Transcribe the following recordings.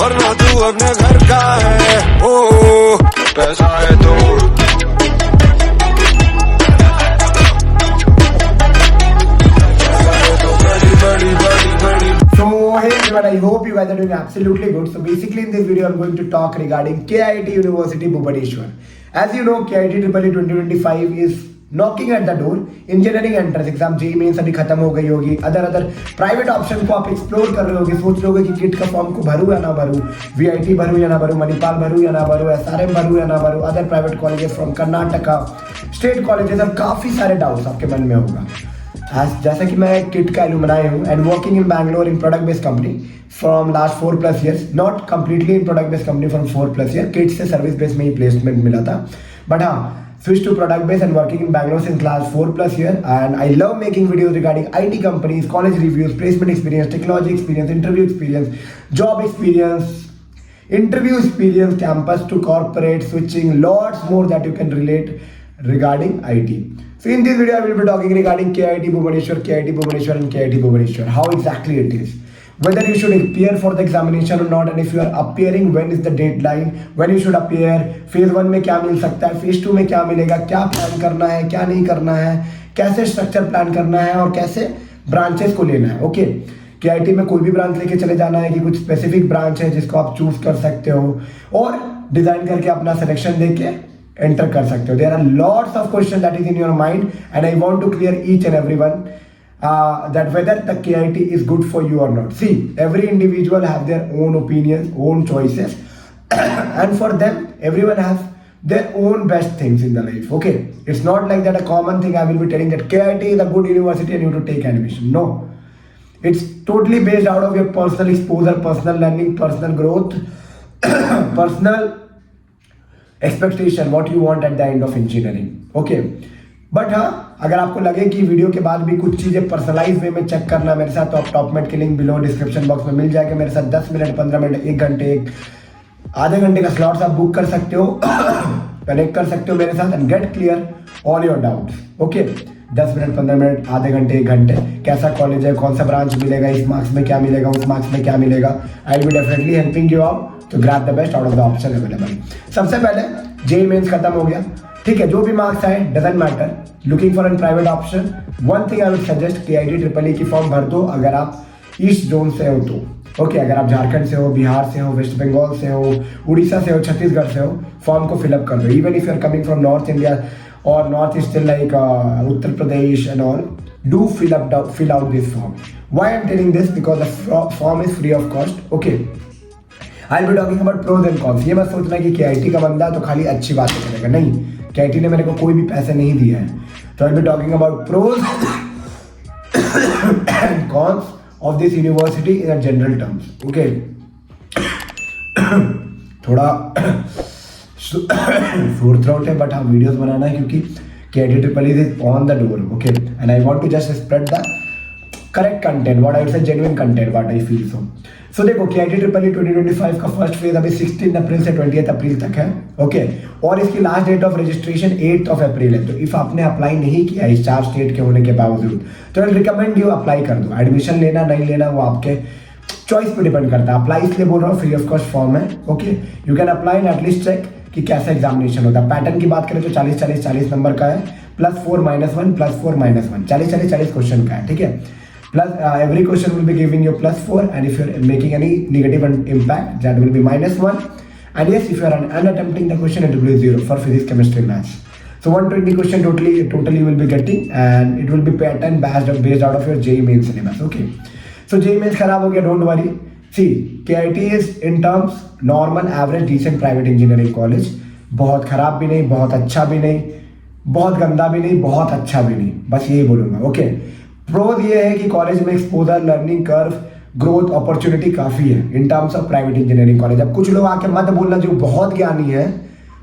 So hey everyone, I hope you guys are doing absolutely good. So basically in this video I'm going to talk regarding KIT University Bhubaneswar. As you know, KIT EEE 2025 is knocking at the door. Engineering entrance exam JEE mains अभी खत्म हो गई होगी। Other private option को आप explore कर रहे होगे, सोच रहे होगे कि किट का फॉर्म को भरूं या ना भरूं, वीआईटी भरूं या ना भरूं, मणिपाल भरूं या ना भरूं, एसआरएम भरूं या ना भरूं, other private colleges from Karnataka, state colleges, और काफी सारे डाउट्स आपके मन में होगा। जैसा कि मैं किट का एलुमनाई हूँ and working in Bangalore in product based company from last 4+ years, not completely in product based company from 4+ year, kit से सर्विस बेस्ड में ही प्लेसमेंट मिला था, बट हाँ switch to product based and working in Bangalore since last 4+ year, and I love making videos regarding IT companies, college reviews, placement experience, technology experience, interview experience, job experience, interview experience, campus to corporate, switching, lots more that you can relate regarding IT. So in this video I will be talking regarding KIT Bhubaneswar, and KIT Bhubaneswar, how exactly it is, whether you should appear for the examination or not, and if you are appearing, when is the deadline, when you should appear, phase 1 में क्या मिल सकता है, phase 2 में क्या मिलेगा, क्या plan करना है, क्या नहीं करना है, कैसे स्ट्रक्चर प्लान करना है और कैसे ब्रांचेस को लेना है। ओके, KIT में कोई भी ब्रांच लेके चले जाना है कि कुछ स्पेसिफिक ब्रांच है जिसको आप चूज कर सकते हो और डिजाइन करके अपना सिलेक्शन देके एंटर कर सकते हो। There are lots of question that is in your mind and I want to clear each and every one that whether the KIT is good for you or not. See, every individual have their own opinions, own choices, and for them, everyone has their own best things in the life. Okay, it's not like that a common thing I will be telling that KIT is a good university and you have to take admission. No, it's totally based out of your personal exposure, personal learning, personal growth, personal expectation, what you want at the end of engineering. Okay. But हाँ, अगर आपको लगे कि video के बाद भी कुछ चीज़ें पर्सनलाइज वे में चेक करना मेरे साथ, तो आप टॉपमेट के लिंक बिलो डिस्क्रिप्शन बॉक्स में मिल जाएगा। मेरे साथ 10 मिनट, 15 मिनट, 1 घंटे, आधे घंटे का स्लॉट्स आप बुक कर सकते हो, कनेक्ट कर सकते हो मेरे साथ and get clear all your doubts. Okay, 10 minute, 15 minute, आधे घंटे, 1 घंटे, कैसा कॉलेज है, कौन सा ब्रांच मिलेगा, इस मार्क्स में क्या मिलेगा, उस मार्क्स में क्या मिलेगा, I will be definitely helping you out to grab the best out of the option available. सबसे पहले जेईई मेंस खत्म हो गया, ठीक है, जो भी मार्क्स आए doesn't matter, looking for an private option, one thing I would suggest, KIT EEE की फॉर्म भर दो अगर आप ईस्ट जोन से हो तो। ओके, अगर आप झारखंड से हो, बिहार से हो, वेस्ट बंगाल से हो, उड़ीसा से हो, छत्तीसगढ़ से हो, फॉर्म को फिलअप कर दो। Even if you are coming from north India और north eastern like Uttar Pradesh and all, do fill out this form. Why I'm telling this? Because the form is free of cost. Okay, I'll be talking about pros and cons. ये मत सोचना कि KIT का बंदा तो खाली अच्छी बातें करेगा, नहीं, KIT ने मेरे को कोई भी पैसे नहीं दिया है। तो I'll be talking about pros and cons of this university in a general terms. Okay. थोड़ा sore throat है, बट हाँ वीडियोस बनाना है क्योंकि KIT EEE is on the door. Okay, and I want to just spread the correct content, what I would say genuine content, what I feel so. So देखो, KIT EEE 2025 का first phase अभी 16 अप्रैल से 20 अप्रैल तक है। Okay, और इसकी last date of registration 8 अप्रैल है। तो इफ आपने अप्लाई नहीं किया इस 4 स्टेट के होने के बावजूद, तो आई रिकमेंड यू अप्लाई कर दो। एडमिशन लेना नहीं लेना वो आपके चॉइस पे डिपेंड करता है। अप्लाई इसलिए बोल रहा हूँ, फ्री ऑफ कॉस्ट फॉर्म है। Okay, you can apply and at least check कि कैसा एग्जामिनेशन होता है। पैटर्न की बात करें तो 40 नंबर का है, +4 -1 +4 -1, 40 क्वेश्चन का है, ठीक है। Plus every question will be giving you +4, and if you're making any negative impact, that will be -1. And yes, if you are unattempting the question, it will be 0 for physics, chemistry, maths. So 120 question totally you will be getting, and it will be pattern based out of your JEE main syllabus. Okay, so JEE mains खराब हो गया, don't worry. See, KIT is in terms normal, average, decent private engineering college. बहुत खराब भी नहीं, बहुत अच्छा भी नहीं, बहुत गंदा भी नहीं, बहुत अच्छा भी नहीं, बस यही बोलूँगा। ओके, प्रोज ये है कि कॉलेज में exposure, learning curve, growth opportunity काफ़ी है in terms of private engineering college. अब कुछ लोग आके मत बोलना जो बहुत ज्ञानी है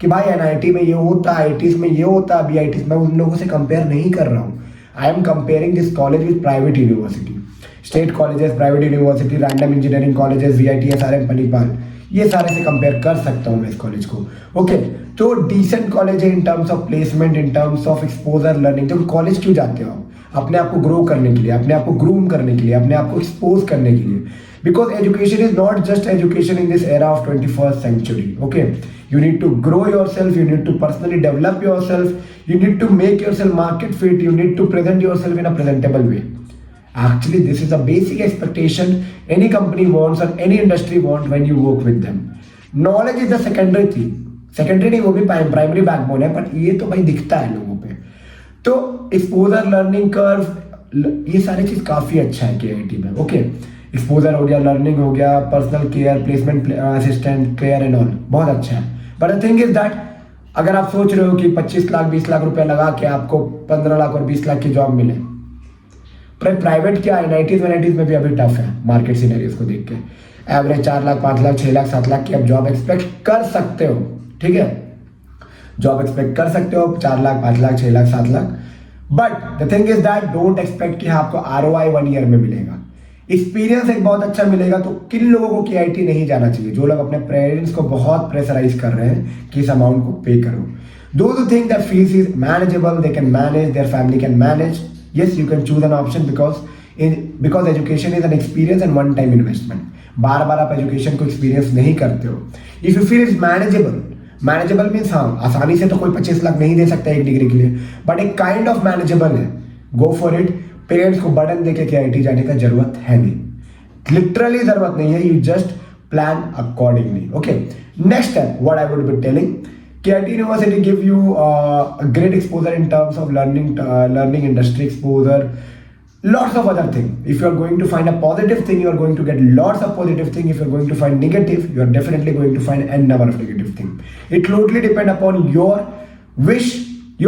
कि भाई NIT में ये होता है, IITs में ये होता है, BITs में, उन लोगों से कंपेयर नहीं कर रहा हूँ। I am comparing this college with private university, state colleges, private university, random engineering colleges, VIT, SRM, Manipal, ये सारे से कंपेयर कर सकता हूँ मैं इस कॉलेज को। ओके, तो डिसेंट कॉलेज है in terms of placement, in terms of exposure, learning. तो कॉलेज क्यों जाते हो? अपने आप को ग्रो करने के लिए, अपने आप को ग्रूम करने के लिए, अपने आप को एक्सपोज करने के लिए। because education is not just education in this era of 21st century. Okay, you need to grow yourself, you need to personally develop yourself, you need to make yourself market fit, you need to present yourself in a presentable way. Actually, this is a basic expectation any company wants or any industry wants when you work with them. Knowledge is the secondary thing. Secondary नहीं, वो भी primary backbone है, but ये तो भाई दिखता है लोगों पे. तो एक्सपोजर, लर्निंग कर्व, ये सारी चीज काफी अच्छा है KIT में. ओके, एक्सपोजर हो गया, लर्निंग हो गया, personal care, placement assistant care and all, बहुत अच्छा है. But the thing is that अगर आप सोच रहे हो कि 25 लाख 20 लाख रुपए लगा के आपको 15 लाख और 20 लाख की जॉब मिले, प्राइवेट क्या है, 90s में भी अभी टफ है मार्केट सिनेरियोस को देख के. एवरेज 4 लाख 5 लाख 6 लाख 7 लाख की आप जॉब एक्सपेक्ट कर सकते हो. ठीक है, जॉब एक्सपेक्ट कर सकते हो 4 lakh 5 lakh 6 lakh 7 lakh. But the thing is that don't expect कि आपको ROI 1 ईयर में मिलेगा. एक्सपीरियंस एक बहुत अच्छा मिलेगा. तो किन लोगों को KIT नहीं जाना चाहिए? जो लोग अपने पेरेंट्स को बहुत प्रेशराइज कर रहे हैं कि इस अमाउंट को पे करो. Those who think that fees is manageable, they can manage, their family can manage. Yes, you can choose an option because education is an experience and one time investment. बार बार आप education को experience नहीं करते हो. If you feel it's manageable means हाँ, आसानी से तो कोई 25 लाख नहीं दे सकता एक डिग्री के लिए, बट एक काइंड ऑफ मैनेजेबल है. Go for it. पेरेंट्स को बर्डन देके KIT जाने का जरूरत है नहीं, लिटरली जरूरत नहीं है. You just plan accordingly. Okay, next step what I would be telling, KIT University give you a great exposure in terms of learning industry exposure, lots of other things. If you are going to find a positive thing, you are going to get lots of positive thing. If you are going to find negative, you are definitely going to find n number of negative thing. It totally depend upon your wish,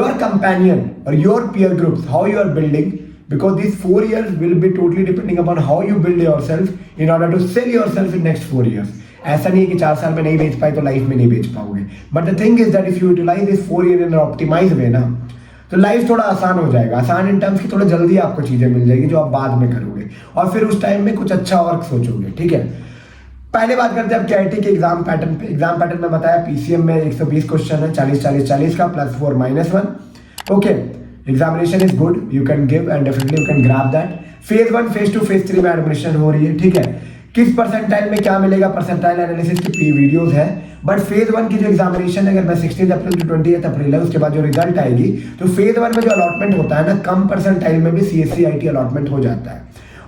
your companion or your peer groups, how you are building, because these 4 years will be totally depending upon how you build yourself in order to sell yourself in next 4 years. ऐसा नहीं है कि 4 साल में नहीं बेच पाए तो लाइफ में नहीं बेच पाओगे. But the thing is that if you utilise this 4 year in optimise way ना, तो लाइफ थोड़ा आसान हो जाएगा. आसान इन टर्म्स की थोड़ा जल्दी आपको चीजें मिल जाएगी जो आप बाद में करोगे, और फिर उस टाइम में कुछ अच्छा और सोचोगे. ठीक है, पहले बात करते हैं अब KIT के एग्जाम पैटर्न पे. एग्जाम पैटर्न में बताया PCM में 120 क्वेश्चन है, 40-40-40 का +4 -1. Okay, examination is good, you can give and definitely you can grab that. Phase 1 phase 2 phase 3 में एडमिशन हो रही है. ठीक है, किस परसेंटाइल में क्या मिलेगा, परसेंटाइल एनालिसिस की वीडियोस है. बट फेज 1 की जो एग्जामिनेशन है, अगर मैं 16 अप्रैल टू 20 अप्रैल है, उसके बाद जो रिजल्ट आएगी, तो फेज 1 में जो अलॉटमेंट होता है ना, कम परसेंटाइल में भी CSE IT अलॉटमेंट हो जाता है.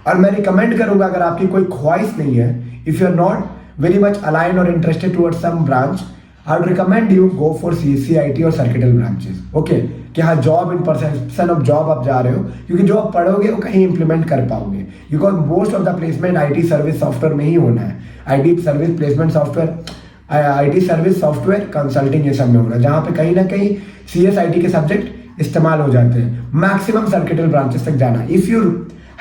और मैं रिकमेंड करूंगा, अगर आपकी कोई ख्वाहिश नहीं है, if you are not very much align और interested towards some branch, I would recommend you go for CSE IT और सर्किटल ब्रांचेस. ओके, कि हाँ job in perception of job आप जा रहे हो, क्योंकि जो आप पढ़ोगे वो कहीं इंप्लीमेंट कर पाओगे. Because most of the placement IT service software में ही होना है. IT service placement software, IT service software consulting, ये सब में होना है, जहाँ पे कहीं ना कहीं CS IT के सब्जेक्ट इस्तेमाल हो जाते हैं. मैक्सिमम सर्किटल ब्रांचेस तक जाना if you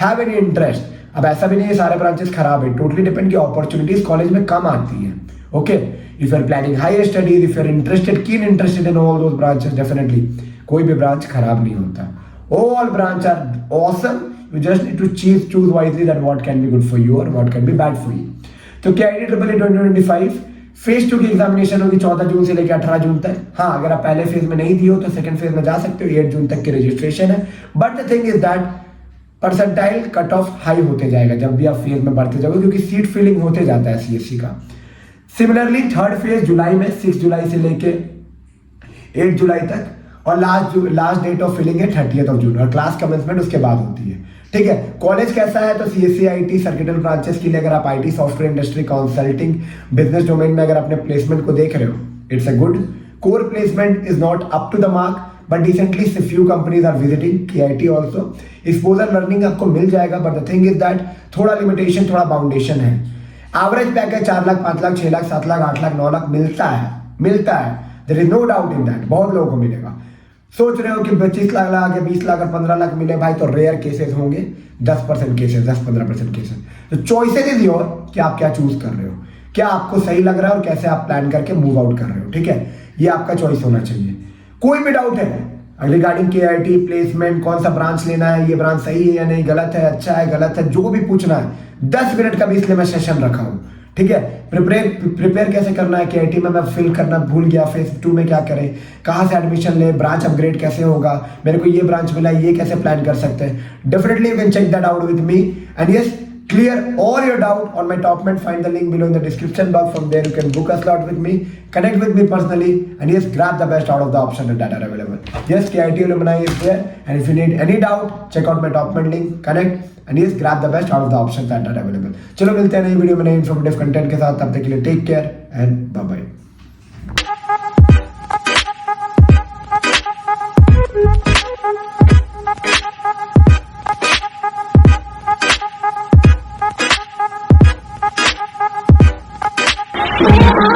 have any interest. अब ऐसा भी नहीं है सारे ब्रांचेस खराब है, टोटली डिपेंड की अपॉर्चुनिटीज कॉलेज में कम आती है. Okay, if you are planning higher studies, if you are interested in all those branches, definitely कोई भी ब्रांच खराब नहीं होता. All branch are awesome. You just need to choose wisely that what can be good for you or what can be bad for you. तो KIT EEE 2025 phase 2 की examination होगी 14 जून से लेकर 18 जून तक. हाँ, अगर आप पहले फेज में नहीं दिए हो तो सेकंड फेज में जा सकते हो. 8 जून तक की रजिस्ट्रेशन है. But the thing is that percentile cut off high होते जाएगा जब भी आप फेज में बढ़ते जाओगे, क्योंकि सीट फिलिंग होते जाता है CSE का. सिमिलरली थर्ड फेज जुलाई में 6 जुलाई से लेके 8 जुलाई तक, और लास्ट डेट ऑफ फिलिंग है 30 जून, और क्लास कमेंसमेंट उसके बाद होती है. ठीक है, कॉलेज कैसा है, तो CSE IT सर्किटल ब्रांचेस के लिए अगर आप IT software industry consulting business domain में अगर अपने प्लेसमेंट को देख रहे हो, it's a good. Core placement is not up to the mark, but recently few companies are visiting KIT also. Exposure learning आपको मिल जाएगा, but the thing is that थोड़ा लिमिटेशन, थोड़ा बाउंडेशन है. एवरेज पैकेज 4 लाख 5 लाख 6 लाख 7 लाख 8 लाख 9 लाख मिलता है. There is no doubt in that, बहुत लोगों को मिलेगा. सोच रहे हो कि 25 लाख या 20 लाख और 15 लाख मिले भाई, तो रेयर केसेस होंगे, 10% केसेस, 10-15% केसेस. तो चॉइसेस इज योर कि आप क्या चूज कर रहे हो, क्या आपको सही लग रहा है और कैसे आप प्लान करके मूव आउट कर रहे हो. ठीक है, ये आपका चॉइस होना चाहिए. कोई भी डाउट है रिगार्डिंग KIT प्लेसमेंट, कौन सा ब्रांच लेना है, ये ब्रांच सही है या नहीं, गलत है, अच्छा है, गलत है, जो भी पूछना है, 10 मिनट का भी इसलिए मैं सेशन रखा हूँ. ठीक है, प्रिपेयर कैसे करना है KIT में, मैं फिल करना भूल गया, फेज 2 में क्या करें, कहाँ से एडमिशन ले, ब्रांच अपग्रेड कैसे होगा, मेरे को ये ब्रांच मिला, ये कैसे प्लान कर सकते हैं. Definitely you can check that out with me. And yes, clear all your doubt on my top mat. Find the link below in the description box. From there you can book a slot with me, connect with me personally, and yes, grab the best out of the options that are available. Yes, KIT alumni is there, and if you need any doubt, check out my top mat link, connect, and yes, grab the best out of the options that are available. चलो मिलते हैं नई video में नए informative content के साथ. तब तक के लिए take care and bye bye. Yeah.